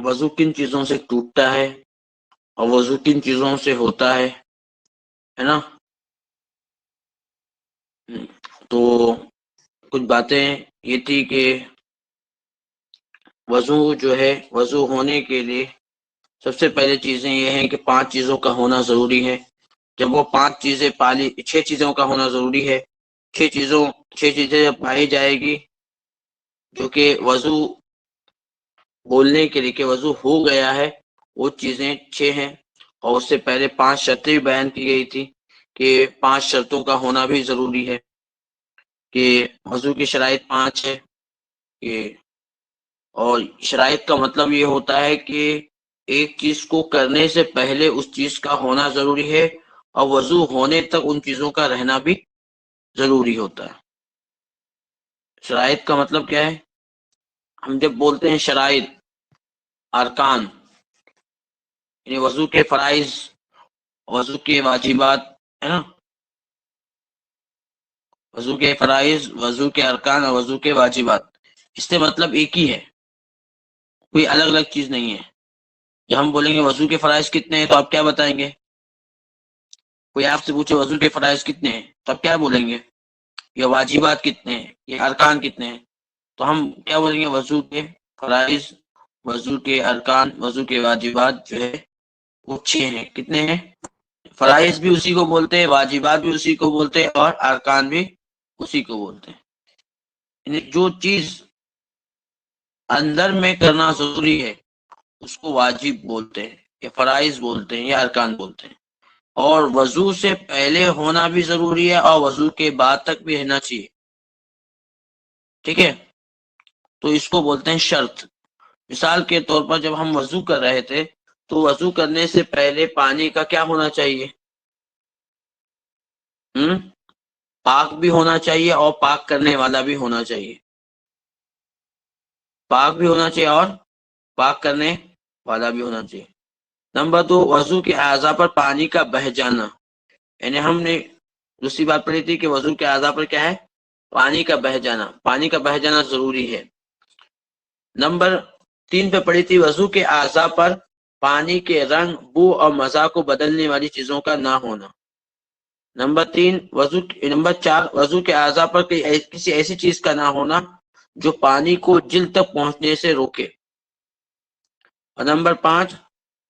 وضو کن چیزوں سے ٹوٹتا ہے اور وضو کن چیزوں سے ہوتا ہے نا. تو کچھ باتیں یہ تھی کہ وضو جو ہے، وضو ہونے کے لیے سب سے پہلے چیزیں یہ ہیں کہ 5 چیزوں کا ہونا ضروری ہے. جب وہ 5 چیزیں 6 چیزوں کا ہونا ضروری ہے. 6 چیزیں جب پائی جائے گی جو کہ وضو بولنے کے لیے کہ وضو ہو گیا ہے، وہ چیزیں 6 ہیں. اور اس سے پہلے 5 شرطیں بیان کی گئی تھی کہ 5 شرطوں کا ہونا بھی ضروری ہے، کہ وضو کی شرائط 5 ہے. اور شرائط کا مطلب یہ ہوتا ہے کہ ایک چیز کو کرنے سے پہلے اس چیز کا ہونا ضروری ہے، اور وضو ہونے تک ان چیزوں کا رہنا بھی ضروری ہوتا ہے. شرائط کا مطلب کیا ہے؟ ہم جب بولتے ہیں شرائط، ارکان، یعنی وضو کے فرائض، وضو کے واجبات، ہے نا. وضو کے فرائض، وضو کے ارکان اور وضو کے واجبات، اس سے مطلب ایک ہی ہے، کوئی الگ الگ چیز نہیں ہے. جب ہم بولیں گے وضو کے فرائض کتنے ہیں تو آپ کیا بتائیں گے؟ کوئی آپ سے پوچھے وضو کے فرائض کتنے ہیں تو آپ کیا بولیں گے؟ یہ واجبات کتنے ہیں، یہ ارکان کتنے ہیں؟ تو ہم کیا بولیں گے؟ وضو کے فرائض، وضو کے ارکان، وضو کے واجبات جو ہے وہ 6 ہیں. کتنے ہیں؟ فرائض بھی اسی کو بولتے ہیں، واجبات بھی اسی کو بولتے ہیں، اور ارکان بھی اسی کو بولتے ہیں. یعنی جو چیز اندر میں کرنا ضروری ہے اس کو واجب بولتے ہیں، یا فرائض بولتے ہیں، یا ارکان بولتے ہیں. اور وضو سے پہلے ہونا بھی ضروری ہے اور وضو کے بعد تک بھی رہنا چاہیے. ٹھیک ہے، تو اس کو بولتے ہیں شرط. مثال کے طور پر جب ہم وضو کر رہے تھے تو وضو کرنے سے پہلے پانی کا کیا ہونا چاہیے؟ پاک بھی ہونا چاہیے اور پاک کرنے والا بھی ہونا چاہیے. پاک بھی ہونا چاہیے اور پاک کرنے والا بھی ہونا چاہیے. نمبر 2، وضو کے اعضاء پر پانی کا بہہ جانا. یعنی ہم نے دوسری بات پڑھی تھی کہ وضو کے اعضاء پر کیا ہے؟ پانی کا بہہ جانا. پانی کا بہہ جانا ضروری ہے. نمبر 3 پہ پڑھی تھی وضو کے اعضاء پر پانی کے رنگ، بو اور مزہ کو بدلنے والی چیزوں کا نہ ہونا. نمبر 4 وضو کے اعضاء پر کسی ایسی چیز کا نہ ہونا جو پانی کو جلد تک پہنچنے سے روکے. اور نمبر 5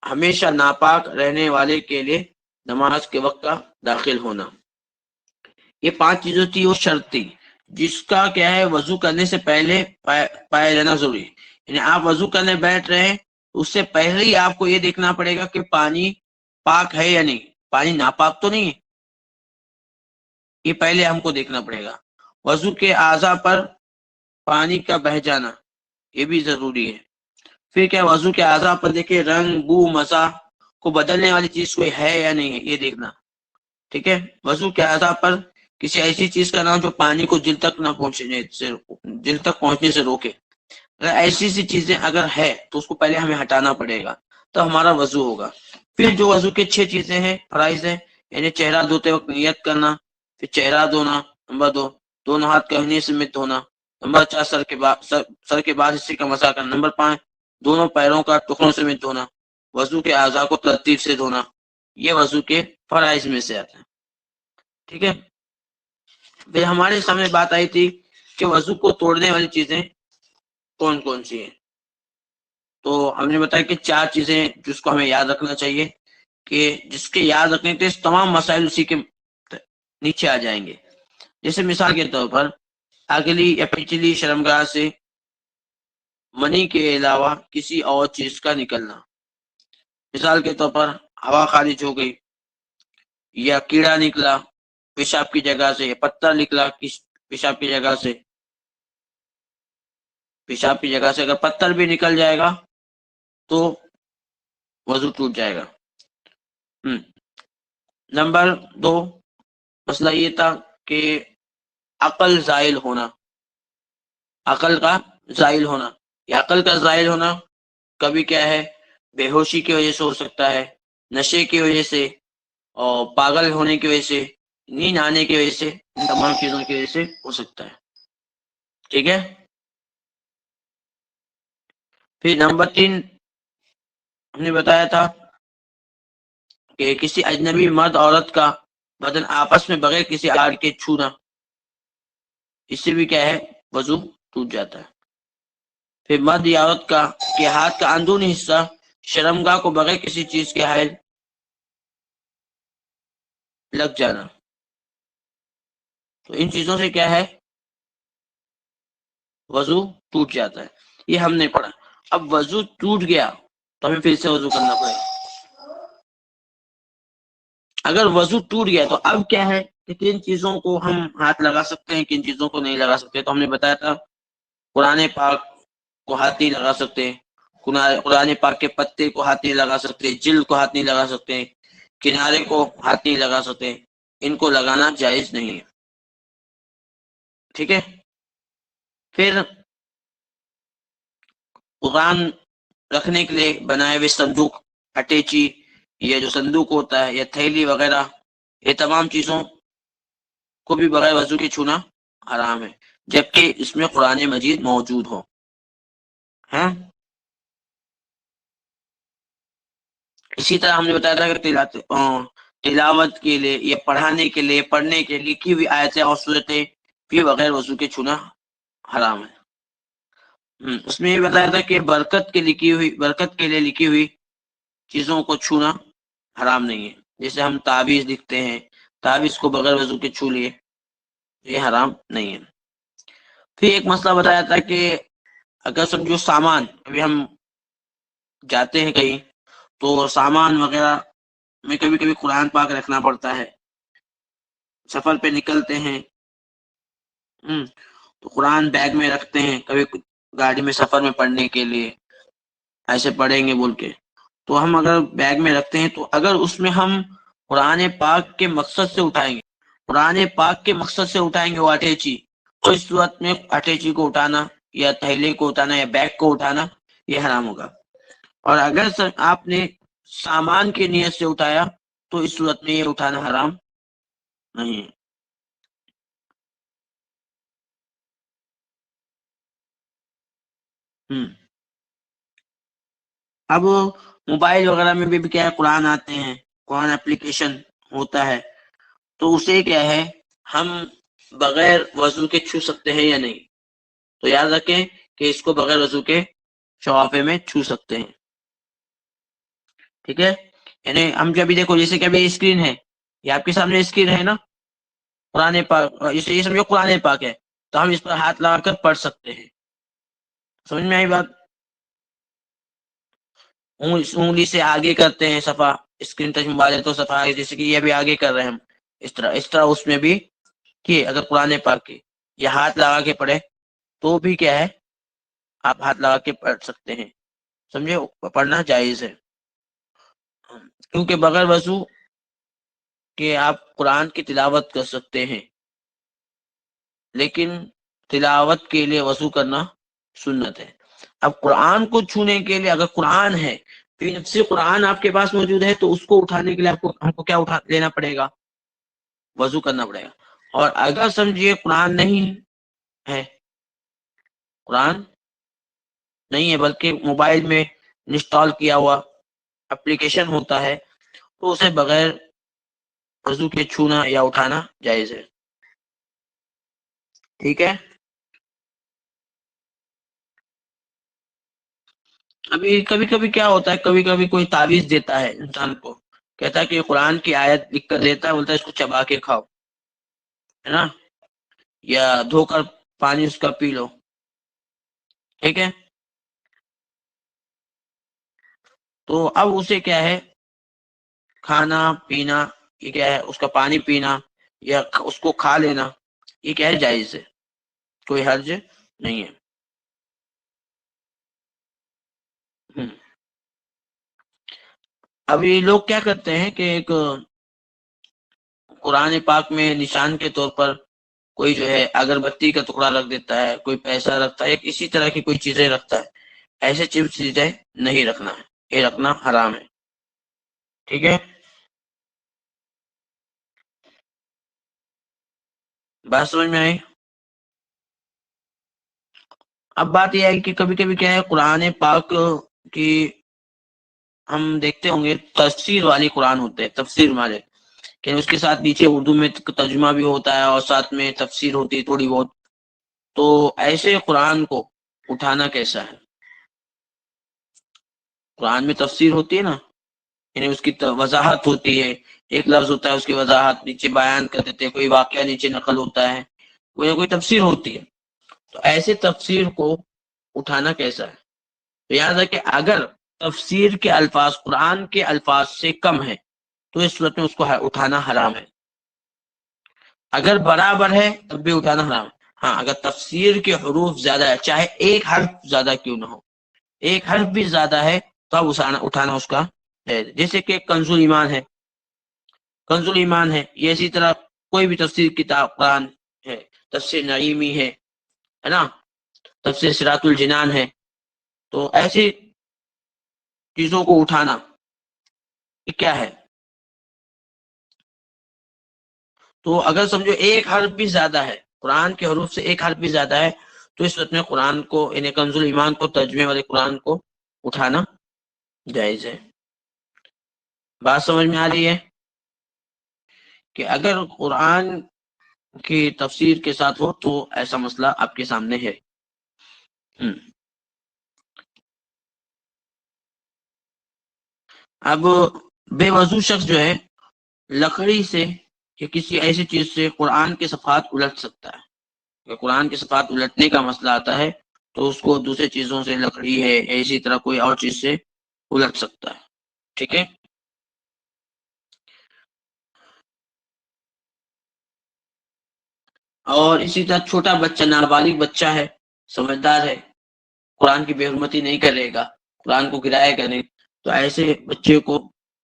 ہمیشہ ناپاک رہنے والے کے لیے نماز کے وقت کا داخل ہونا. یہ 5 چیزوں تھی، وہ شرط تھی جس کا کیا ہے وضو کرنے سے پہلے پایا جانا ضروری. یعنی آپ وضو کرنے بیٹھ رہے ہیں، اس سے پہلے ہی آپ کو یہ دیکھنا پڑے گا کہ پانی پاک ہے یا نہیں، پانی ناپاک تو نہیں ہے. یہ پہلے ہم کو دیکھنا پڑے گا. وضو کے اعضاء پر پانی کا بہہ جانا یہ بھی ضروری ہے. پھر کیا وضو کے اعضاء پر دیکھیں رنگ، بو، مزہ کو بدلنے والی چیز کوئی ہے یا نہیں ہے، یہ دیکھنا. ٹھیک ہے، وضو کے اعضاء پر کسی ایسی چیز کا نام جو پانی کو جلد تک پہنچنے سے روکے. اگر ایسی سی چیزیں اگر ہے تو اس کو پہلے ہمیں ہٹانا پڑے گا، تو ہمارا وضو ہوگا. پھر جو وضو کے 6 چیزیں ہیں، فرائض ہیں، یعنی چہرہ دھوتے وقت نیت کرنا، پھر چہرہ دھونا. نمبر 2 دونوں ہاتھ کہنے سمیت دھونا. نمبر 4 سر کے بعد حصے کا مسح کرنا. نمبر 5 دونوں پیروں کا ٹخنوں سمیت دھونا. وضو کے اعضاء کو ترتیب سے دھونا. یہ وضو کے فرائض میں سے آتے ہیں. ٹھیک ہے، پھر ہمارے سامنے بات آئی تھی کہ وضو کو توڑنے والی چیزیں کون کون سی ہیں. تو ہم نے بتایا کہ 4 چیزیں جس کو ہمیں یاد رکھنا چاہیے، کہ جس کے یاد رکھنے کے تمام مسائل اسی کے نیچے آ جائیں گے. جیسے مثال کے طور پر اگلی یا پچھلی شرمگاہ سے منی کے علاوہ کسی اور چیز کا نکلنا. مثال کے طور پر ہوا خارج ہو گئی، یا کیڑا نکلا پیشاب کی جگہ سے، یا پتھر نکلا پیشاب کی جگہ سے. پیشاب کی جگہ سے اگر پتھر بھی نکل جائے گا تو وضو ٹوٹ جائے گا. نمبر 2 مسئلہ یہ تھا کہ عقل زائل ہونا. عقل کا زائل ہونا، یا عقل کا زائل ہونا کبھی کیا ہے بے ہوشی کی وجہ سے ہو سکتا ہے، نشے کی وجہ سے، اور پاگل ہونے کی وجہ سے، نیند آنے کی وجہ سے، ان تمام چیزوں کی وجہ سے ہو سکتا ہے. ٹھیک ہے، پھر نمبر 3 ہم نے بتایا تھا کہ کسی اجنبی مرد عورت کا بدن آپس میں بغیر کسی آڑ کے چھونا، اس سے بھی کیا ہے، وضو ٹوٹ جاتا ہے۔ پھر مرد یا عورت کا کہ ہاتھ کا اندرونی حصہ شرمگاہ کو بغیر کسی چیز کے حائل لگ جانا، تو ان چیزوں سے کیا ہے، وضو ٹوٹ جاتا ہے۔ یہ ہم نے پڑھا۔ اب وضو ٹوٹ گیا تو ہمیں پھر سے وضو کرنا پڑے گا۔ اگر وضو ٹوٹ گیا تو اب کیا ہے کہ کن چیزوں کو ہم ہاتھ لگا سکتے ہیں، کن چیزوں کو نہیں لگا سکتے۔ تو ہم نے بتایا تھا قرآن پاک کو ہاتھ نہیں لگا سکتے، قرآن پاک کے پتے کو ہاتھ نہیں لگا سکتے، جلد کو ہاتھ نہیں لگا سکتے، کنارے کو ہاتھ نہیں لگا سکتے، ان کو لگانا جائز نہیں ہے، ٹھیک ہے۔ پھر قرآن رکھنے کے لیے بنائے ہوئے صندوق، اٹیچی، یہ جو صندوق ہوتا ہے یا تھیلی وغیرہ، یہ تمام چیزوں کو بھی بغیر وضو کے چھونا حرام ہے، جبکہ اس میں قرآن مجید موجود ہو۔ ہاں، اسی طرح ہم نے بتایا تھا کہ تلاوت کے لیے یا پڑھانے کے لیے، پڑھنے کے لیے لکھی ہوئی آیتیں اور صورتیں بھی بغیر وضو کے چھونا حرام ہے۔ اس میں یہ بتایا تھا کہ برکت کے لیے لکھی ہوئی چیزوں کو چھونا حرام نہیں ہے، جیسے ہم تعویذ لکھتے ہیں، تعویذ کو بغیر وضو کے چھو لیے، یہ حرام نہیں ہے۔ پھر ایک مسئلہ بتایا تھا کہ اگر سمجھو سامان، ابھی ہم جاتے ہیں کہیں تو سامان وغیرہ میں کبھی کبھی قرآن پاک رکھنا پڑتا ہے، سفر پہ نکلتے ہیں تو قرآن بیگ میں رکھتے ہیں، کبھی گاڑی میں سفر میں پڑھنے کے لیے ایسے پڑھیں گے بول کے، تو ہم اگر بیگ میں رکھتے ہیں تو اگر اس میں ہم قرآن پاک کے مقصد سے اٹھائیں گے، قرآن پاک کے مقصد سے اٹھائیں گے وہ اٹیچی، تو اس صورت میں اٹیچی کو اٹھانا یا تھیلے کو اٹھانا یا بیگ کو اٹھانا یہ حرام ہوگا۔ اور اگر آپ نے سامان کی نیت سے اٹھایا تو اس صورت میں یہ اٹھانا حرام نہیں ہے۔ اب موبائل وغیرہ میں بھی کیا ہے، قرآن آتے ہیں، قرآن اپلیکیشن ہوتا ہے، تو اسے کیا ہے ہم بغیر وضو کے چھو سکتے ہیں یا نہیں؟ تو یاد رکھیں کہ اس کو بغیر وضو کے شوافے میں چھو سکتے ہیں، ٹھیک ہے۔ یعنی ہم جب بھی دیکھو، جیسے کہ ابھی اسکرین ہے، یہ آپ کے سامنے اسکرین ہے نا، قرآن پاک، یہ سمجھو قرآن پاک ہے، تو ہم اس پر ہاتھ لگا کر پڑھ سکتے ہیں۔ سمجھ میں آئی بات؟ انگلی سے آگے کرتے ہیں صفحہ، اسکرین ٹچ موبائل ہے تو صفحہ جیسے کہ یہ بھی آگے کر رہے ہیں ہم، اس طرح اس میں بھی کہ اگر قرآن پاک کی یہ ہاتھ لگا کے پڑھے تو بھی کیا ہے، آپ ہاتھ لگا کے پڑھ سکتے ہیں، سمجھے، پڑھنا جائز ہے، کیونکہ بغیر وضو کہ آپ قرآن کی تلاوت کر سکتے ہیں، لیکن تلاوت کے لیے وضو کرنا سنت ہے۔ اب قرآن کو چھونے کے لیے اگر قرآن ہے، پھر سے قرآن آپ کے پاس موجود ہے تو اس کو اٹھانے کے لیے ہم کو کیا لینا پڑے گا، وضو کرنا پڑے گا۔ اور اگر سمجھیے قرآن نہیں ہے، قرآن نہیں ہے بلکہ موبائل میں انسٹال کیا ہوا اپلیکیشن ہوتا ہے، تو اسے بغیر وضو کے چھونا یا اٹھانا جائز ہے، ٹھیک ہے۔ ابھی کبھی کبھی کیا ہوتا ہے، کبھی کبھی کوئی تعویذ دیتا ہے انسان کو، کہتا ہے کہ یہ قرآن کی آیت لکھ کر دیتا ہے، بولتا ہے اس کو چبا کے کھاؤ، ہے نا، یا دھو کر پانی اس کا پی لو، ٹھیک ہے۔ تو اب اسے کیا ہے، کھانا پینا، یہ کیا ہے، اس کا پانی پینا یا اس کو کھا لینا، یہ کیا ہے، جائز ہے، کوئی حرج نہیں ہے۔ ابھی لوگ کیا کرتے ہیں کہ ایک قرآن پاک میں نشان کے طور پر کوئی جو ہے اگربتی کا ٹکڑا رکھ دیتا ہے، کوئی پیسہ رکھتا ہے، اسی طرح کی کوئی چیزیں رکھتا ہے، ایسے چیزیں نہیں رکھنا ہے، یہ رکھنا حرام ہے، ٹھیک ہے۔ بات سمجھ میں آئی؟ اب بات یہ ہے کہ کبھی کبھی کیا ہے، قرآن پاک کی ہم دیکھتے ہوں گے تفسیر والی قرآن ہوتے ہیں، تفسیر والے کہ اس کے ساتھ نیچے اردو میں ترجمہ بھی ہوتا ہے اور ساتھ میں تفسیر ہوتی ہے تھوڑی بہت. تو ایسے قرآن کو اٹھانا کیسا ہے؟ قرآن میں تفسیر ہوتی ہے نا، یعنی اس کی وضاحت ہوتی ہے، ایک لفظ ہوتا ہے اس کی وضاحت نیچے بیان کر دیتے ہیں، کوئی واقعہ نیچے نقل ہوتا ہے، کوئی نہ کوئی تفسیر ہوتی ہے. تو ایسے تفسیر کو اٹھانا کیسا ہے؟ تو یاد ہے کہ اگر تفسیر کے الفاظ قرآن کے الفاظ سے کم ہے تو اس صورت میں اس کو اٹھانا حرام ہے. اگر برابر ہے تب بھی اٹھانا حرام ہے. ہاں اگر تفسیر کے حروف زیادہ ہے، چاہے ایک حرف زیادہ کیوں نہ ہو، ایک حرف بھی زیادہ ہے تو اب اٹھانا اس کا ہے. جیسے کہ کنز ایمان ہے، کنز ایمان ہے، یہ اسی طرح کوئی بھی تفسیر کتاب قرآن ہے، تفسیر نعیمی ہے نا، تفسیر صراط الجنان ہے. تو ایسی چیزوں کو اٹھانا یہ کیا ہے؟ تو اگر سمجھو ایک حرف بھی زیادہ ہے، قرآن کے حروف سے ایک حرف بھی زیادہ ہے تو اس وقت میں قرآن کو، یعنی کنز ایمان کو، ترجمے والے قرآن کو اٹھانا جائز ہے. بات سمجھ میں آ رہی ہے کہ اگر قرآن کی تفسیر کے ساتھ ہو تو ایسا مسئلہ آپ کے سامنے ہے. اب بے وضو شخص جو ہے لکڑی سے یا کسی ایسی چیز سے قرآن کے صفحات الٹ سکتا ہے. کہ قرآن کے صفحات الٹنے کا مسئلہ آتا ہے تو اس کو دوسرے چیزوں سے، لکڑی ہے اسی طرح کوئی اور چیز سے الٹ سکتا ہے. ٹھیک ہے. اور اسی طرح چھوٹا بچہ، نابالغ بچہ ہے، سمجھدار ہے، قرآن کی بے حرمتی نہیں کرے گا، قرآن کو گرایا کرے، تو ایسے بچے کو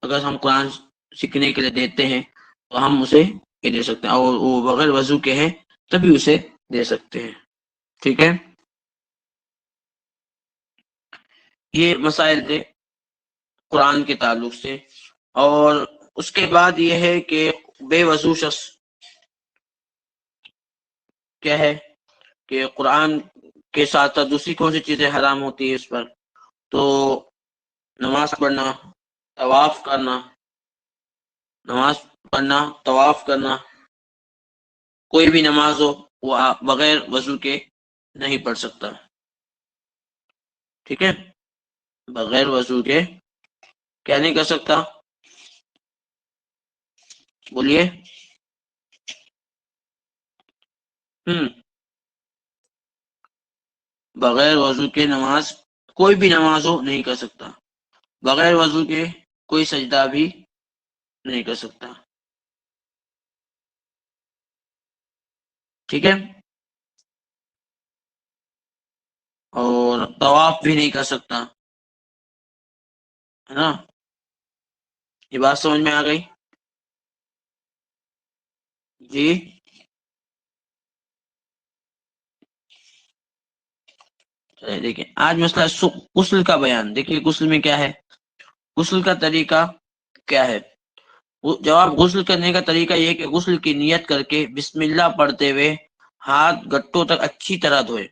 اگر ہم قرآن سیکھنے کے لیے دیتے ہیں تو ہم اسے یہ دے سکتے ہیں، اور وہ بغیر وضو کے ہیں تبھی اسے دے سکتے ہیں. ٹھیک ہے. یہ مسائل تھے قرآن کے تعلق سے. اور اس کے بعد یہ ہے کہ بے وضو شخص کیا ہے کہ قرآن کے ساتھ دوسری کون سی چیزیں حرام ہوتی ہے اس پر؟ تو نماز پڑھنا، طواف کرنا، نماز پڑھنا، طواف کرنا، کوئی بھی نماز ہو وہ بغیر وضو کے نہیں پڑھ سکتا. ٹھیک ہے. بغیر وضو کے کیا نہیں کر سکتا؟ بولیے. بغیر وضو کے نماز، کوئی بھی نماز ہو نہیں کر سکتا. بغیر وضو کے کوئی سجدہ بھی نہیں کر سکتا. ٹھیک ہے. اور طواف بھی نہیں کر سکتا، ہے نا. یہ بات سمجھ میں آ گئی؟ جی. دیکھیں آج مسئلہ غسل کا بیان. دیکھیے غسل میں کیا ہے، غسل کا طریقہ کیا ہے. جواب، غسل کرنے کا طریقہ یہ کہ غسل کی نیت کر کے بسم اللہ پڑھتے ہوئے ہاتھ گٹوں تک اچھی طرح دھوئے،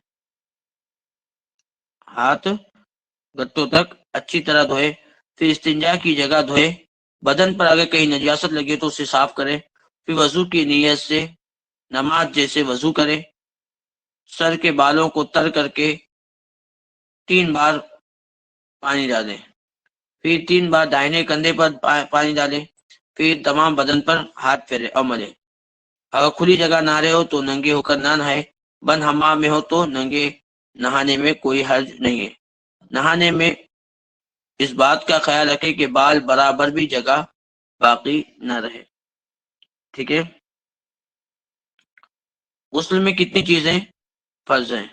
ہاتھ گٹوں تک اچھی طرح دھوئے، پھر استنجا کی جگہ دھوئے، بدن پر اگر کہیں نجاست لگے تو اسے صاف کرے، پھر وضو کی نیت سے نماز جیسے وضو کرے، سر کے بالوں کو تر کر کے 3 بار پانی ڈالیں، پھر 3 بار دائیں کندھے پر پانی ڈالیں، پھر تمام بدن پر ہاتھ پھیرے اور ملے. اگر کھلی جگہ نہ رہے ہو تو ننگے ہو کر نہ نہائے. بند حمام میں ہو تو ننگے نہانے میں کوئی حرج نہیں ہے. نہانے میں اس بات کا خیال رکھے کہ بال برابر بھی جگہ باقی نہ رہے. ٹھیک ہے. غسل میں کتنی چیزیں فرض ہیں؟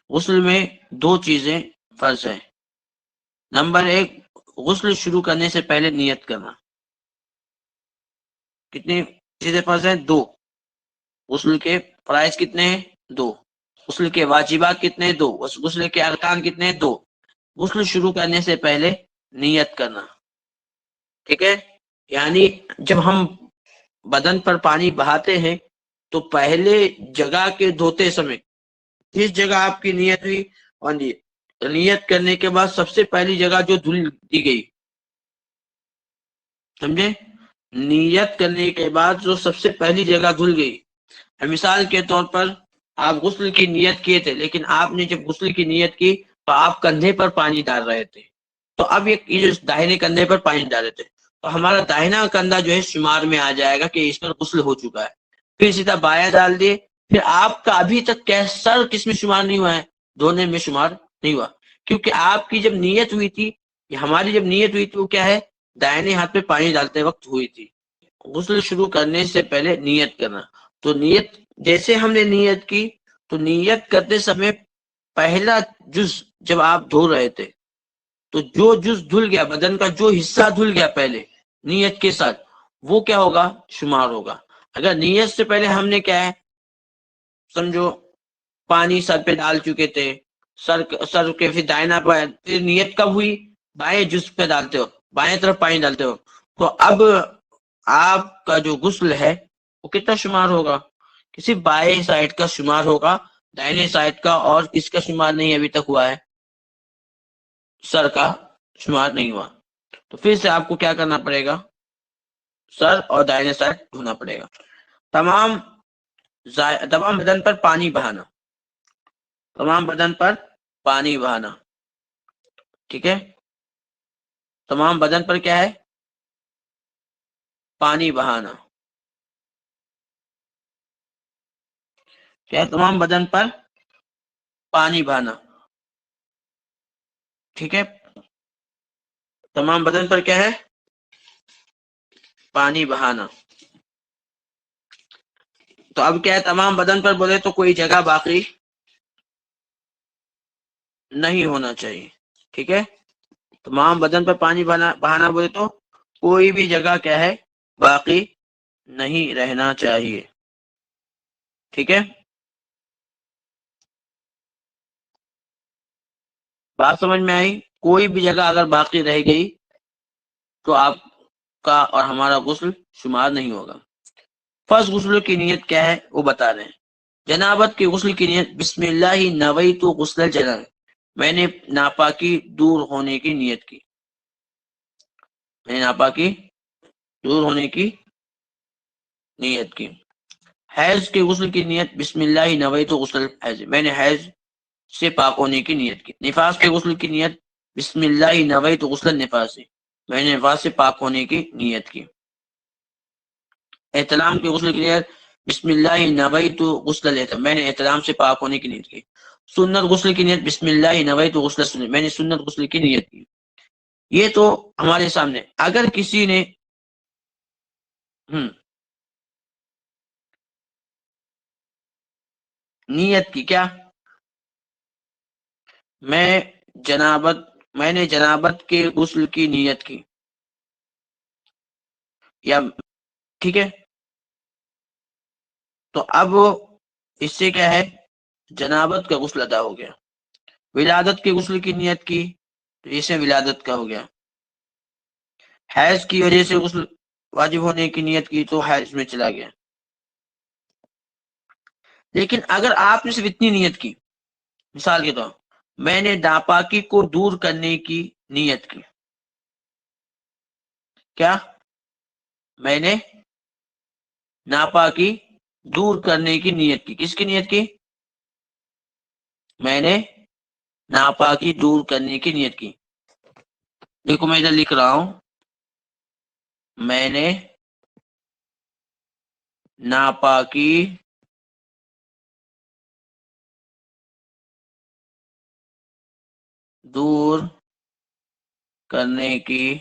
غسل میں 2 چیزیں فرض ہیں. نمبر 1، غسل شروع کرنے سے پہلے نیت کرنا. کتنی چیزیں فرض ہیں؟ 2. غسل کے فرائض کتنے ہیں؟ 2. غسل کے واجبات کتنے ہیں؟ 2. غسل کے ارکان کتنے ہیں؟ 2. غسل شروع کرنے سے پہلے نیت کرنا. ٹھیک ہے. یعنی جب ہم بدن پر پانی بہاتے ہیں تو پہلے جگہ کے دھوتے سمے جس جگہ آپ کی نیت ہوئی، اور نیت کرنے کے بعد سب سے پہلی جگہ جو دھل دی گئی، سمجھے، نیت کرنے کے بعد جو سب سے پہلی جگہ دھل گئی، مثال کے طور پر آپ غسل کی نیت کیے تھے، لیکن آپ نے جب غسل کی نیت کی تو آپ کندھے پر پانی ڈال رہے تھے، تو اب یہ جو داہنے کندھے پر پانی ڈال رہے تھے تو ہمارا داہنا کندھا جو ہے شمار میں آ جائے گا کہ اس پر غسل ہو چکا ہے. پھر سیدھا بایاں ڈال دیے، پھر آپ کا ابھی تک سر کس میں شمار نہیں ہوا ہے، دھونے میں شمار نہیں ہوا، کیونکہ آپ کی جب نیت ہوئی تھی، ہماری جب نیت ہوئی تھی وہ کیا ہے، دائنے ہاتھ پہ پانی ڈالتے وقت ہوئی تھی. غسل شروع کرنے سے پہلے نیت کرنا، تو نیت جیسے ہم نے نیت کی تو نیت کرتے سمے پہلا جز جب آپ دھو رہے تھے تو جو جز دھل گیا، بدن کا جو حصہ دھل گیا پہلے نیت کے ساتھ، وہ کیا ہوگا، شمار ہوگا. اگر نیت سے پہلے ہم نے کیا ہے، سمجھو پانی سر پہ ڈال چکے تھے، سر کے پھر دائنا پھر نیت کب ہوئی، بائیں جز پہ ڈالتے ہو، بائیں طرف پانی ڈالتے ہو، تو اب آپ کا جو غسل ہے وہ کتنا شمار ہوگا، کسی بائیں سائڈ کا شمار ہوگا، دائنے سائڈ کا اور کس کا شمار نہیں ابھی تک ہوا ہے، سر کا شمار نہیں ہوا. تو پھر سے آپ کو کیا کرنا پڑے گا، سر اور دائنے سائڈ دھونا پڑے گا. تمام بدن پر پانی بہانا، تمام بدن پر پانی بہانا، ٹھیک ہے، تمام بدن پر کیا ہے، پانی بہانا، کیا تمام بدن پر پانی بہانا، ٹھیک ہے، تمام بدن پر کیا ہے، پانی بہانا. تو اب کیا ہے، تمام بدن پر بولے تو کوئی جگہ باقی نہیں ہونا چاہیے، ٹھیک ہے، تمام بدن پر پانی بہانا بولے تو کوئی بھی جگہ کیا ہے، باقی نہیں رہنا چاہیے، ٹھیک ہے. بات سمجھ میں آئی، کوئی بھی جگہ اگر باقی رہ گئی تو آپ کا اور ہمارا غسل شمار نہیں ہوگا. فرض غسل کی نیت کیا ہے وہ بتا رہے ہیں. جنابت کی غسل کی نیت، بسم اللہ نویت غسل الجنابہ، میں نے ناپاکی دور ہونے کی نیت کی، میں نے ناپاکی دور ہونے کی نیت کی. حیض کے غسل کی نیت، بسم اللہ نویت غسل الحیض، میں نے حیض سے پاک ہونے کی نیت کی. نفاس کے غسل کی نیت، بسم اللہ نویت غسل النفاس، میں نے نفاس سے پاک ہونے کی نیت کی. احتلام کے غسل کی نیت، بسم اللہ نویت غسل الاحتلام، میں نے احتلام سے پاک ہونے کی نیت کی. سنت غسل کی نیت، بسم اللہ نویت غسل السنت، میں نے سنت غسل کی نیت کی. یہ تو ہمارے سامنے. اگر کسی نے نیت کی کیا، میں نے جنابت کے غسل کی نیت کی، یا ٹھیک ہے، تو اب اس سے کیا ہے، جنابت کا غسل ادا ہو گیا. ولادت کے غسل کی نیت کی تو اس سے ولادت کا ہو گیا. حیض کی وجہ سے غسل واجب ہونے کی نیت کی تو حیض میں چلا گیا. لیکن اگر آپ نے صرف اتنی نیت کی، مثال کے طور میں نے ناپاکی کو دور کرنے کی نیت کی، کیا، میں نے ناپاکی دور کرنے کی نیت کی، کس کی نیت کی، میں نے ناپاکی دور کرنے کی نیت کی. دیکھو میں ادھر لکھ رہا ہوں، میں نے ناپاکی دور کرنے کی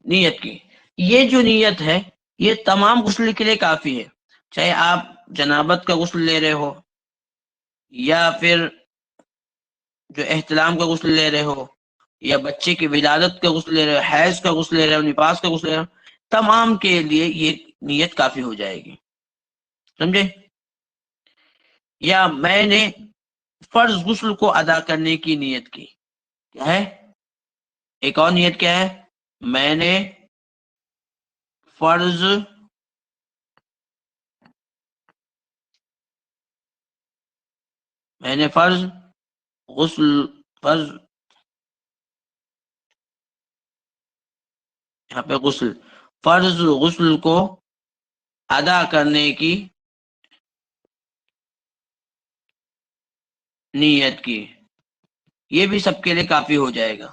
نیت کی. یہ جو نیت ہے یہ تمام غسل کے لیے کافی ہے، چاہے آپ جنابت کا غسل لے رہے ہو، یا پھر جو احتلام کا غسل لے رہے ہو، یا بچے کی ولادت کا غسل لے رہے ہو، حیض کا غسل لے رہے ہو، نفاس کا غسل لے رہے ہو، تمام کے لیے یہ نیت کافی ہو جائے گی، سمجھے. یا میں نے فرض غسل کو ادا کرنے کی نیت کی، کیا ہے، ایک اور نیت کیا ہے، میں نے فرض میں نے فرض یہاں پہ فرض غسل کو ادا کرنے کی نیت کی. یہ بھی سب کے لیے کافی ہو جائے گا.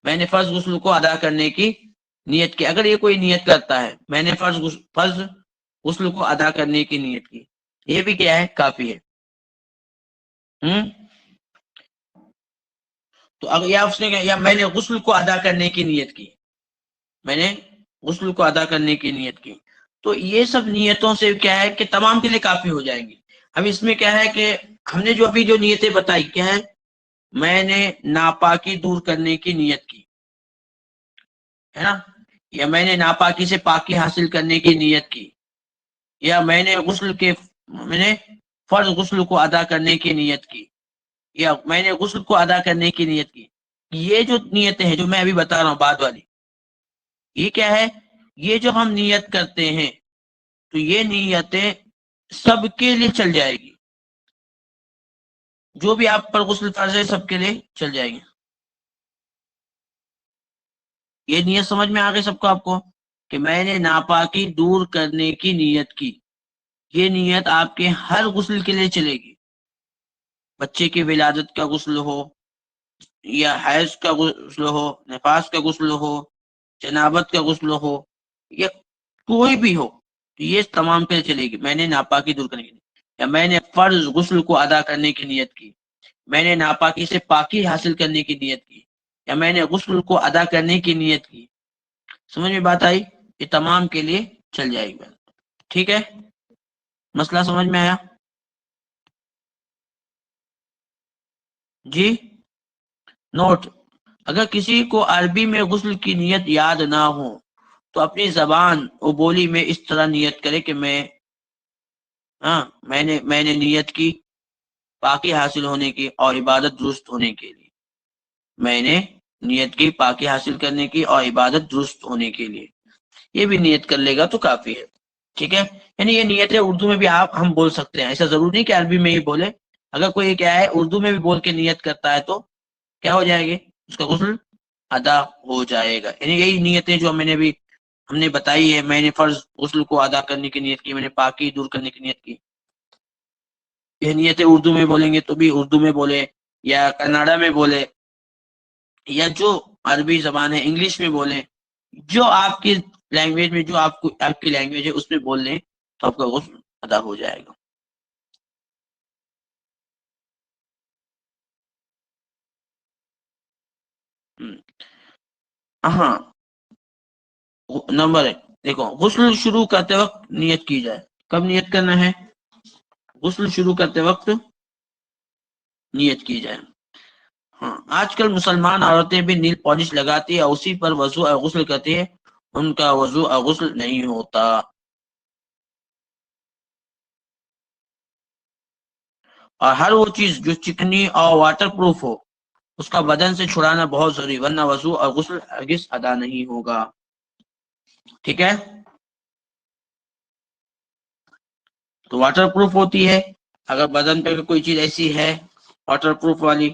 میں نے فرض غسل کو ادا کرنے کی نیت کی. اگر یہ کوئی نیت کرتا ہے میں نے فرض غسل کو ادا کرنے کی نیت کی، یہ بھی کیا ہے؟ کافی ہے. تو اگر یا اس نے کہا یا میں نے غسل کو ادا کرنے کی نیت کی، میں نے غسل کو ادا کرنے کی نیت کی، تو یہ سب نیتوں سے کیا ہے کہ تمام کے لیے کافی ہو جائیں گی. اب اس میں کیا ہے کہ ہم نے جو ابھی جو نیتیں بتائی کیا ہے؟ میں نے ناپاکی دور کرنے کی نیت کی ہے نا، یا میں نے ناپاکی سے پاکی حاصل کرنے کی نیت کی، یا میں نے فرض غسل کو ادا کرنے کی نیت کی، یا میں نے غسل کو ادا کرنے کی نیت کی. یہ جو نیتیں ہیں جو میں ابھی بتا رہا ہوں بعد والی، یہ کیا ہے؟ یہ جو ہم نیت کرتے ہیں تو یہ نیتیں سب کے لیے چل جائے گی. جو بھی آپ پر غسل فرض ہے سب کے لیے چل جائے گی. یہ نیت سمجھ میں آ گئی سب کو؟ آپ کو کہ میں نے ناپاکی دور کرنے کی نیت کی، یہ نیت آپ کے ہر غسل کے لیے چلے گی. بچے کی ولادت کا غسل ہو، یا حیض کا غسل ہو، نفاس کا غسل ہو، جنابت کا غسل ہو، یا کوئی بھی ہو، یہ تمام کے لیے چلے گی. میں نے ناپاکی دور کرنے کی، یا میں نے فرض غسل کو ادا کرنے کی نیت کی، میں نے ناپاکی سے پاکی حاصل کرنے کی نیت کی، یا میں نے غسل کو ادا کرنے کی نیت کی. سمجھ میں بات آئی؟ یہ تمام کے لیے چل جائے گی. ٹھیک ہے، مسئلہ سمجھ میں آیا؟ جی نوٹ: اگر کسی کو عربی میں غسل کی نیت یاد نہ ہو تو اپنی زبان و بولی میں اس طرح نیت کرے کہ میں نے نیت کی پاکی حاصل ہونے کی اور عبادت درست ہونے کے لیے. میں نے نیت کی پاکی حاصل کرنے کی اور عبادت درست ہونے کے لیے. یہ بھی نیت کر لے گا تو کافی ہے. ٹھیک ہے، یعنی یہ نیتیں اردو میں بھی ہم بول سکتے ہیں، ایسا ضروری نہیں کہ عربی میں ہی بولے. اگر کوئی کیا ہے اردو میں بھی بول کے نیت کرتا ہے تو کیا ہو جائے گی؟ اس کا غسل ادا ہو جائے گا. یعنی یہی نیتیں جو میں نے بھی ہم نے بتائی ہے، میں نے فرض غسل کو ادا کرنے کی نیت کی، میں نے پاکی دور کرنے کی نیت کی. یہ نیتیں اردو میں بولیں گے تو بھی اردو میں بولے، یا کناڈا میں بولے، یا جو عربی زبان ہے انگلش میں بولے، جو آپ کی لینگویج میں، جو آپ کی لینگویج ہے اس میں بول لیں تو آپ کا غسل ادا ہو جائے گا. ہاں، نمبر 1 دیکھو، غسل شروع کرتے وقت نیت کی جائے. کب نیت کرنا ہے؟ غسل شروع کرتے وقت نیت کی جائے. ہاں، آج کل مسلمان عورتیں بھی نیل پالش لگاتی ہے اور اسی پر وضو اور غسل کرتی ہے. ان کا وضو اور غسل نہیں ہوتا. اور ہر وہ چیز جو چکنی اور واٹر پروف ہو اس کا بدن سے چھڑانا بہت ضروری، ورنہ وضو اور غسل ہرگز ادا نہیں ہوگا. ٹھیک ہے، تو واٹر پروف ہوتی ہے. اگر بدن پہ کوئی چیز ایسی ہے واٹر پروف والی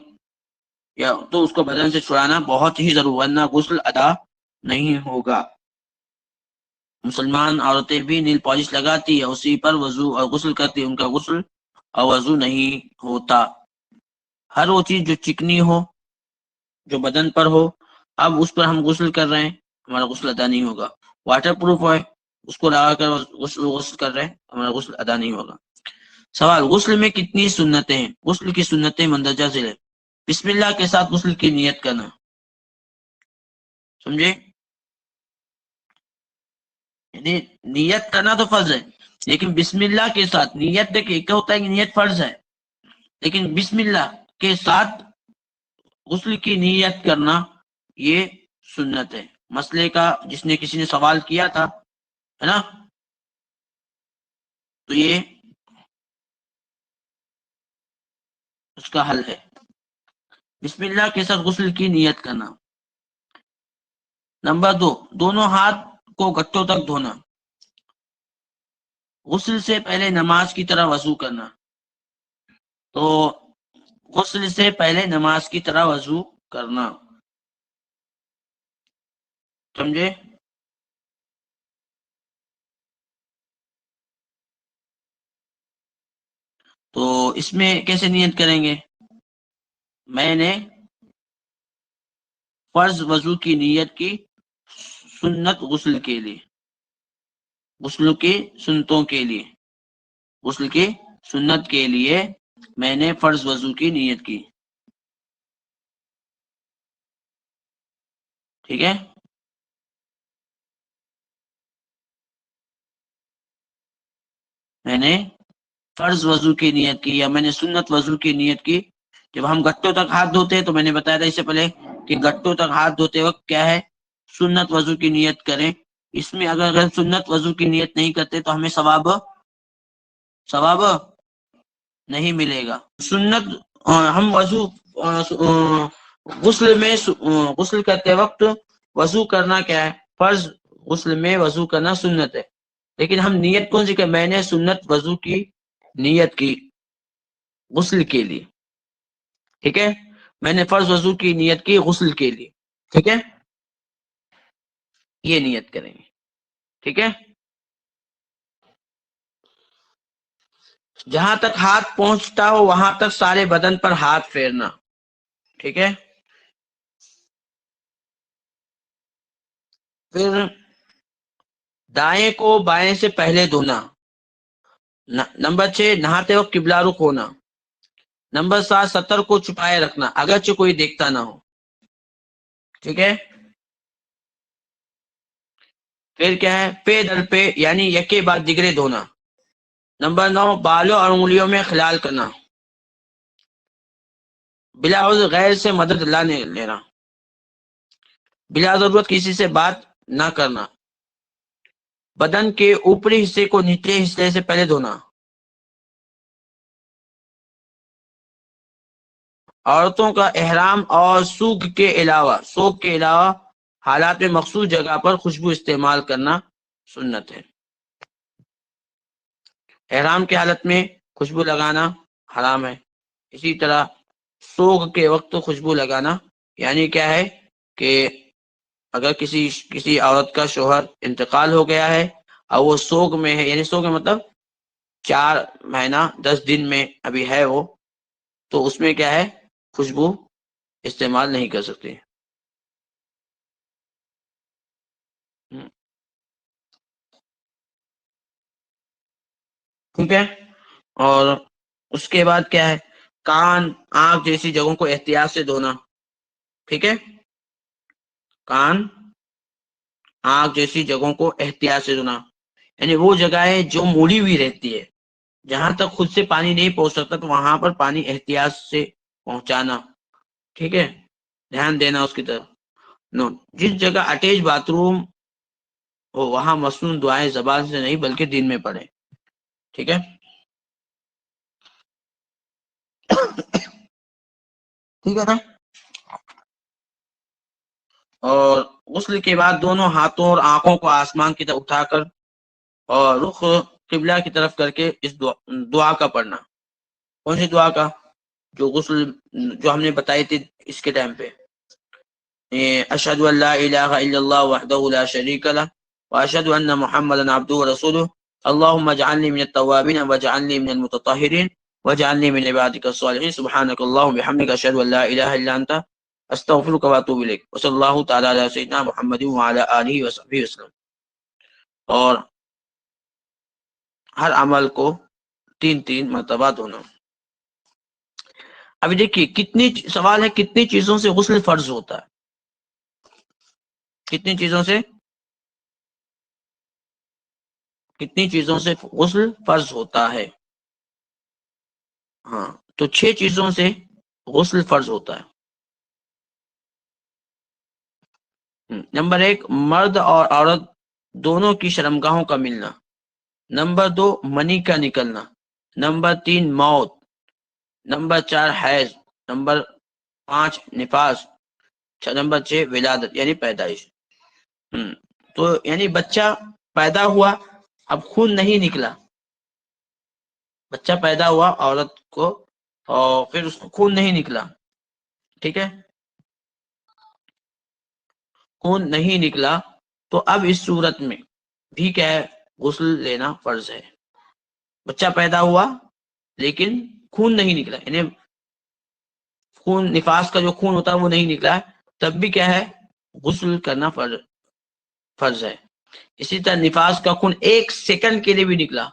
یا تو اس کو بدن سے چھڑانا بہت ہی ضروری، ورنہ غسل ادا نہیں ہوگا. مسلمان عورتیں بھی نیل پالش لگاتی ہے، اسی پر وضو اور غسل کرتی ہے. ان کا غسل اور وضو نہیں ہوتا. ہر وہ چیز جو چکنی ہو، جو بدن پر ہو، اب اس پر ہم غسل کر رہے ہیں، ہمارا غسل ادا نہیں ہوگا. واٹر پروف ہے، اس کو لگا کر غسل کر رہے ہیں، ہمارا غسل ادا نہیں ہوگا. سوال: غسل میں کتنی سنتیں ہیں؟ غسل کی سنتیں مندرجہ ذیل ہے. بسم اللہ کے ساتھ غسل کی نیت کرنا، سمجھے؟ یعنی نیت کرنا تو فرض ہے، لیکن بسم اللہ کے ساتھ نیت، دیکھیں کیا ہوتا ہے کہ نیت فرض ہے لیکن بسم اللہ کے ساتھ غسل کی نیت کرنا یہ سنت ہے. مسئلے کا جس نے کسی نے سوال کیا تھا ہے نا، تو یہ اس کا حل ہے. بسم اللہ کے ساتھ غسل کی نیت کرنا. نمبر 2، دونوں ہاتھ کو گٹوں تک دھونا. غسل سے پہلے نماز کی طرح وضو کرنا. تو غسل سے پہلے نماز کی طرح وضو کرنا. سمجھے؟ تو اس میں کیسے نیت کریں گے؟ میں نے فرض وضو کی نیت کی سنت غسل کے لیے، غسل کی سنتوں کے لیے، غسل کی سنت کے لیے میں نے فرض وضو کی نیت کی. ٹھیک ہے؟ میں نے فرض وضو کی نیت کی یا میں نے سنت وضو کی نیت کی. جب ہم گٹوں تک ہاتھ دھوتے ہیں تو میں نے بتایا تھا اس سے پہلے کہ گٹوں تک ہاتھ دھوتے وقت کیا ہے، سنت وضو کی نیت کریں. اس میں اگر سنت وضو کی نیت نہیں کرتے تو ہمیں ثواب نہیں ملے گا. سنت ہم وضو غسل میں غسل کرتے وقت وضو کرنا کیا ہے، فرض. غسل میں وضو کرنا سنت ہے، لیکن ہم نیت کون سی کہ میں نے سنت وضو کی نیت کی غسل کے لیے. ٹھیک ہے؟ میں نے فرض وضو کی نیت کی غسل کے لیے. ٹھیک ہے؟ یہ نیت کریں گے. ٹھیک ہے؟ جہاں تک ہاتھ پہنچتا ہو وہاں تک سارے بدن پر ہاتھ پھیرنا. ٹھیک ہے؟ پھر دائیں کو بائیں سے پہلے دھونا. نمبر 6 نہاتے وقت قبلہ رخ ہونا. نمبر 7 سطر کو چھپائے رکھنا اگرچہ کوئی دیکھتا نہ ہو. ٹھیک ہے؟ پھر کیا ہے، پے در پہ یعنی یکے بعد دیگرے دھونا. نمبر 9 بالوں اور انگلیوں میں خلال کرنا. بلا عذر غیر سے مدد لینا. بلا ضرورت کسی سے بات نہ کرنا. بدن کے اوپری حصے کو نچلے حصے سے پہلے دھونا. عورتوں کا احرام اور سوگ کے علاوہ حالات میں مخصوص جگہ پر خوشبو استعمال کرنا سنت ہے. احرام کی حالت میں خوشبو لگانا حرام ہے. اسی طرح سوگ کے وقت خوشبو لگانا یعنی کیا ہے کہ اگر کسی عورت کا شوہر انتقال ہو گیا ہے اور وہ سوگ میں ہے، یعنی سوگ میں مطلب 4 مہینہ 10 دن میں ابھی ہے وہ، تو اس میں کیا ہے، خوشبو استعمال نہیں کر سکتے. ٹھیک ہے؟ اور اس کے بعد کیا ہے، کان آنکھ جیسی جگہوں کو احتیاط سے دھونا. ٹھیک ہے؟ کان آنکھ جیسی جگہوں کو احتیاط سے دھونا یعنی وہ جگہیں جو موڑی ہوئی رہتی ہے، جہاں تک خود سے پانی نہیں پہنچ سکتا تو وہاں پر پانی احتیاط سے پہنچانا. ٹھیک ہے؟ دھیان دینا اس کی طرف. جس جگہ اٹیچ باتھ روم ہو وہاں مصنون دعائیں زبان سے نہیں بلکہ دن میں پڑھیں. ٹھیک ہے؟ ٹھیک ہے نا؟ اور غسل کے بعد دونوں ہاتھوں اور آنکھوں کو آسمان کی طرف اٹھا کر اور رخ قبلہ کی طرف کر کے اس دعا کا پڑھنا. کون سی دعا کا؟ جو ہم نے بتائی تھی اس کے ٹائم پہ، اشہد ان لا الہ الا اللہ وحدہ لا شریک لہ واشہد ان محمدا عبدہ ورسولہ اللہم اجعلنی من التوابین واجعلنی من المتطہرین واجعلنی من عبادک الصالحین سبحانک اللہم بحمدک اشہد ان لا الہ الا انت استغفرک واتوب الیک وصلی اللہ تعالی علی سیدنا محمد وعلی آلہ وصحبہ وسلم. اور ہر عمل کو 3 مرتبہ دھونا. ابھی دیکھیے سوال ہے کتنی چیزوں سے غسل فرض ہوتا ہے؟ کتنی چیزوں سے غسل فرض ہوتا ہے؟ ہاں، تو 6 چیزوں سے غسل فرض ہوتا ہے. نمبر 1 مرد اور عورت دونوں کی شرمگاہوں کا ملنا. نمبر 2 منی کا نکلنا. نمبر 3 موت. نمبر 4 حیض. نمبر 5 نفاس. نمبر 6 ولادت یعنی پیدائش. تو یعنی بچہ پیدا ہوا، اب خون نہیں نکلا، بچہ پیدا ہوا عورت کو اور پھر اس کو خون نہیں نکلا، ٹھیک ہے، خون نہیں نکلا، تو اب اس صورت میں بھی کیا ہے، غسل لینا فرض ہے. بچہ پیدا ہوا لیکن خون نہیں نکلا، یعنی خون نفاس کا جو خون ہوتا ہے وہ نہیں نکلا ہے، تب بھی کیا ہے، غسل کرنا فرض ہے. اسی طرح نفاس کا خون 1 سیکنڈ کے لیے بھی نکلا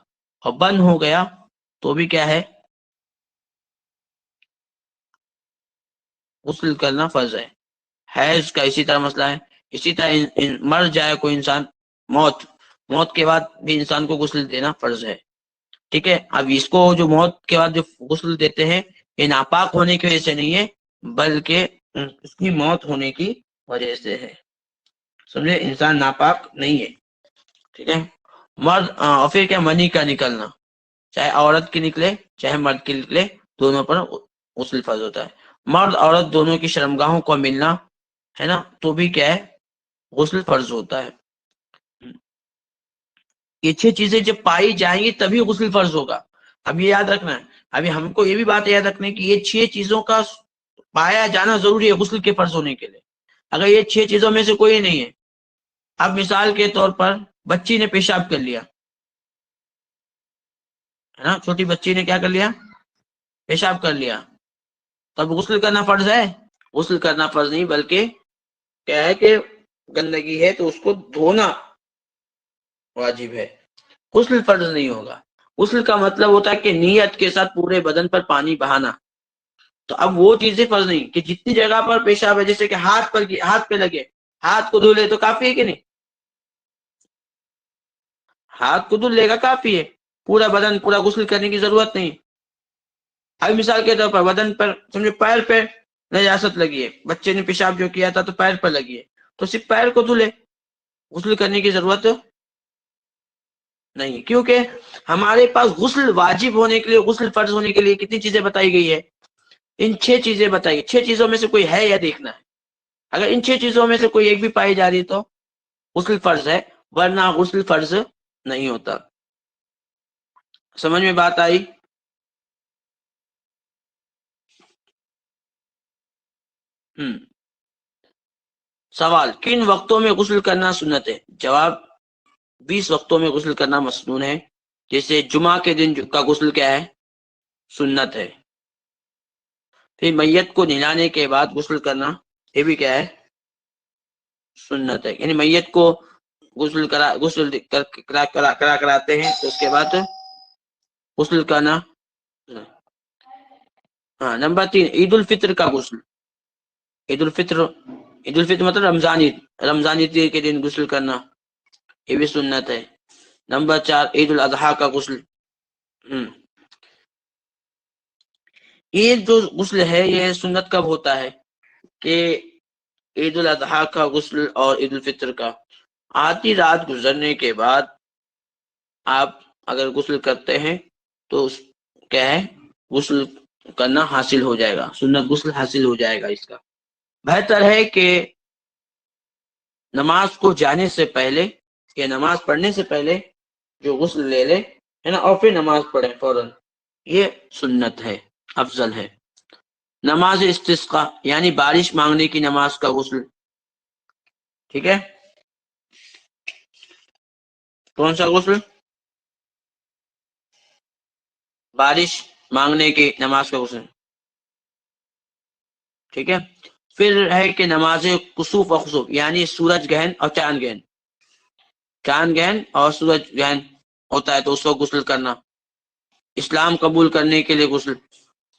اور بند ہو گیا تو بھی کیا ہے، غسل کرنا فرض ہے. حیض کا اسی طرح مسئلہ ہے. اسی طرح مر جائے کوئی انسان، موت کے بعد بھی انسان کو غسل دینا فرض ہے. ٹھیک ہے. اب اس کو جو موت کے بعد جو غسل دیتے ہیں یہ ناپاک ہونے کی وجہ سے نہیں ہے، بلکہ اس کی موت ہونے کی وجہ سے ہے. سمجھے، انسان ناپاک نہیں ہے. ٹھیک ہے. مرد اور پھر کیا، منی کا نکلنا، چاہے عورت کی نکلے چاہے مرد کی نکلے، دونوں پر غسل فرض ہوتا ہے. مرد عورت دونوں کی شرمگاہوں کو ملنا ہے نا، تو بھی کیا ہے، غسل فرض ہوتا ہے. یہ 6 چیزیں جب پائی جائیں گی تبھی غسل فرض ہوگا. اب یہ یاد رکھنا ہے، ابھی ہم کو یہ بھی بات یاد رکھنا ہے کہ یہ 6 چیزوں کا پایا جانا ضروری ہے غسل کے فرض ہونے کے لیے. اگر یہ 6 چیزوں میں سے کوئی نہیں ہے، اب مثال کے طور پر بچی نے پیشاب کر لیا ہے نا، چھوٹی بچی نے کیا کر لیا، پیشاب کر لیا، تب غسل کرنا فرض ہے؟ غسل کرنا فرض نہیں، بلکہ کیا ہے کہ گندگی ہے تو اس کو دھونا واجب ہے، غسل فرض نہیں ہوگا. غسل کا مطلب ہوتا ہے کہ نیت کے ساتھ پورے بدن پر پانی بہانا. تو اب وہ چیزیں فرض نہیں کہ جتنی جگہ پر پیشاب ہے، جیسے کہ ہاتھ پہ لگے، ہاتھ کو دھو لے تو کافی ہے کہ نہیں؟ ہاتھ کو دھل لے گا کافی ہے، پورا بدن پورا غسل کرنے کی ضرورت نہیں. ابھی مثال کے طور پر بدن پر سمجھے پیر پہ نجاست لگی ہے، بچے نے پیشاب جو کیا تھا تو پیر پر لگی ہے، تو صرف پیر کو دھلے، غسل کرنے کی ضرورت نہیں. کیونکہ ہمارے پاس غسل واجب ہونے کے لیے، غسل فرض ہونے کے لیے کتنی چیزیں بتائی گئی ہے؟ ان 6 چیزیں بتائی گئی. 6 چیزوں میں سے کوئی ہے یا دیکھنا ہے. اگر ان 6 چیزوں میں سے کوئی ایک بھی پائی جا رہی تو غسل فرض ہے، ورنہ غسل فرض نہیں ہوتا. سمجھ میں بات آئی؟ سوال، کن وقتوں میں غسل کرنا سنت ہے؟ جواب، 20 وقتوں میں غسل کرنا مسنون ہے. جیسے جمعہ کے دن کا غسل کیا ہے؟ سنت ہے. پھر میت کو نہلانے کے بعد غسل کرنا، یہ بھی کیا ہے؟ سنت ہے. یعنی میت کو غسل کراتے ہیں تو اس کے بعد غسل کرنا. ہاں. نمبر 3، عید الفطر کا غسل. عید الفطر مطلب رمضان عید کے دن غسل کرنا، یہ بھی سنت ہے. نمبر 4، عید الاضحیٰ کا غسل. عید جو غسل ہے یہ سنت کب ہوتا ہے؟ کہ عید الاضحیٰ کا غسل اور عید الفطر کا آدھی رات گزرنے کے بعد آپ اگر غسل کرتے ہیں تو کیا ہے، غسل کرنا حاصل ہو جائے گا، سنت غسل حاصل ہو جائے گا. اس کا بہتر ہے کہ نماز کو جانے سے پہلے یا نماز پڑھنے سے پہلے جو غسل لے لے ہے نا، اور پھر نماز پڑھے فوراً، یہ سنت ہے، افضل ہے. نماز استسقاء یعنی بارش مانگنے کی نماز کا غسل. ٹھیک ہے. کون سا غسل؟ بارش مانگنے کی نماز کا غسل. ٹھیک ہے. پھر ہے کہ نماز کسوف و خسوف یعنی سورج گرہن اور چاند گرہن. چاند گرہن اور سورج گرہن ہوتا ہے تو اس کو غسل کرنا. اسلام قبول کرنے کے لیے غسل.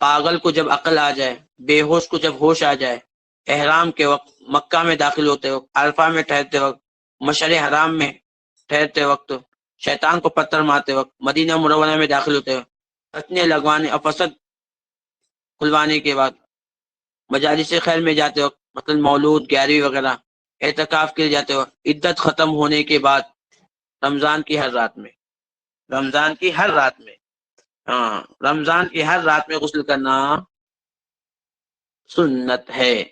پاگل کو جب عقل آ جائے، بے ہوش کو جب ہوش آ جائے، احرام کے وقت، مکہ میں داخل ہوتے وقت، عرفہ میں ٹھہرتے وقت، مشعر حرام میں ٹھہرتے وقت، شیطان کو پتھر مارتے وقت، مدینہ منورہ میں داخل ہوتے وقت، فتنے لگوانے اور فسد کھلوانے کے بعد، مجالس خیر میں جاتے وقت، مثلا مولود، 11ویں وغیرہ، اعتکاف کے لیے جاتے وقت، عدت ختم ہونے کے بعد، رمضان کی ہر رات میں، رمضان کی ہر رات میں، ہاں رمضان کی ہر رات میں غسل کرنا سنت ہے.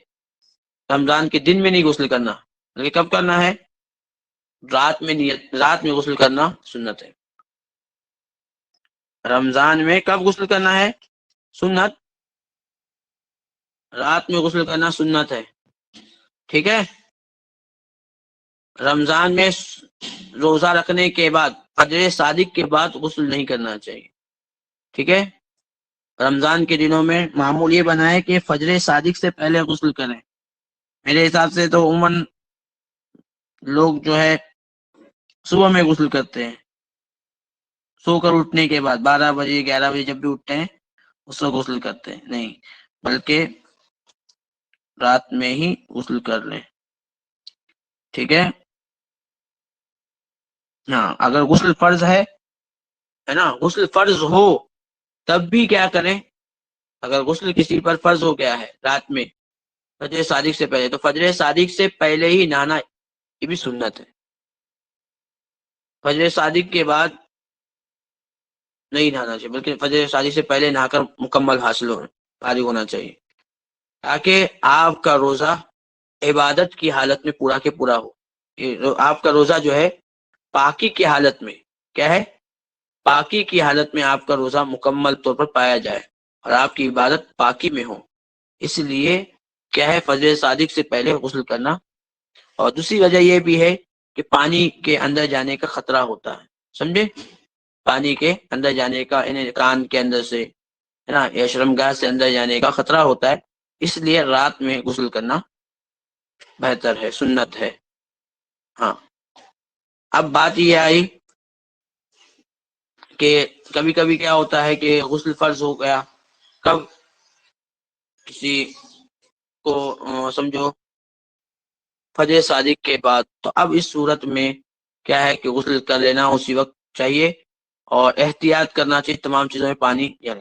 رمضان کے دن میں نہیں غسل کرنا، بلکہ کب کرنا ہے؟ رات میں غسل کرنا سنت ہے. رمضان میں کب غسل کرنا ہے؟ سنت رات میں غسل کرنا سنت ہے، ٹھیک ہے۔ رمضان میں روزہ رکھنے کے بعد فجر صادق کے بعد غسل نہیں کرنا چاہیے، ٹھیک ہے۔ رمضان کے دنوں میں معمول یہ بنا ہے کہ فجر صادق سے پہلے غسل کریں۔ میرے حساب سے تو عموماً لوگ جو ہے صبح میں غسل کرتے ہیں، سو کر اٹھنے کے بعد 12 بجے 11 بجے جب بھی اٹھتے ہیں اس وقت غسل کرتے ہیں، نہیں بلکہ رات میں ہی غسل کر لیں، ٹھیک ہے۔ ہاں اگر غسل فرض ہے نا، غسل فرض ہو تب بھی کیا کریں، اگر غسل کسی پر فرض ہو گیا ہے رات میں فجر صادق سے پہلے، تو فجر صادق سے پہلے ہی نہانا، یہ بھی سنت ہے۔ فجر صادق کے بعد نہیں نہانا چاہیے، بلکہ فجر صادق سے پہلے نہا کر مکمل حاصل ہو فارغ ہونا چاہیے، تاکہ آپ کا روزہ عبادت کی حالت میں پورا کے پورا ہو۔ آپ کا روزہ جو ہے پاکی کی حالت میں، کیا ہے، پاکی کی حالت میں آپ کا روزہ مکمل طور پر پایا جائے اور آپ کی عبادت پاکی میں ہو، اس لیے کیا ہے فجر صادق سے پہلے غسل کرنا۔ اور دوسری وجہ یہ بھی ہے کہ پانی کے اندر جانے کا خطرہ ہوتا ہے، سمجھے، پانی کے اندر جانے کا، یعنی کان کے اندر سے ہے نا، یا شرمگاہ سے اندر جانے کا خطرہ ہوتا ہے، اس لیے رات میں غسل کرنا بہتر ہے، سنت ہے۔ ہاں اب بات یہ آئی کہ کبھی کبھی کیا ہوتا ہے کہ غسل فرض ہو گیا، کب، کسی کو سمجھو فجر صادق کے بعد، تو اب اس صورت میں کیا ہے کہ غسل کر لینا اسی وقت چاہیے، اور احتیاط کرنا چاہیے تمام چیزوں میں پانی یعنی۔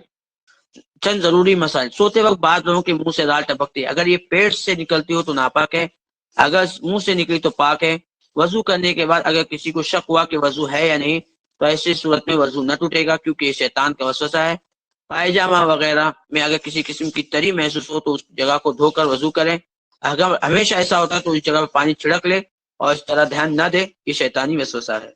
چند ضروری مسائل، سوتے وقت بعض لوگوں کے منہ سے دال ٹپکتی ہے، اگر یہ پیٹ سے نکلتی ہو تو ناپاک ہے، اگر منہ سے نکلی تو پاک ہے۔ وضو کرنے کے بعد اگر کسی کو شک ہوا کہ وضو ہے یا نہیں، تو ایسی صورت میں وضو نہ ٹوٹے گا، کیونکہ یہ شیطان کا وسوسہ ہے۔ پائجامہ وغیرہ میں اگر کسی قسم کی تری محسوس ہو تو اس جگہ کو دھو کر وضو کریں، اگر ہمیشہ ایسا ہوتا ہے تو اس جگہ پہ پانی چھڑک لے اور اس طرح دھیان نہ دے، یہ شیطانی وسوسہ ہے۔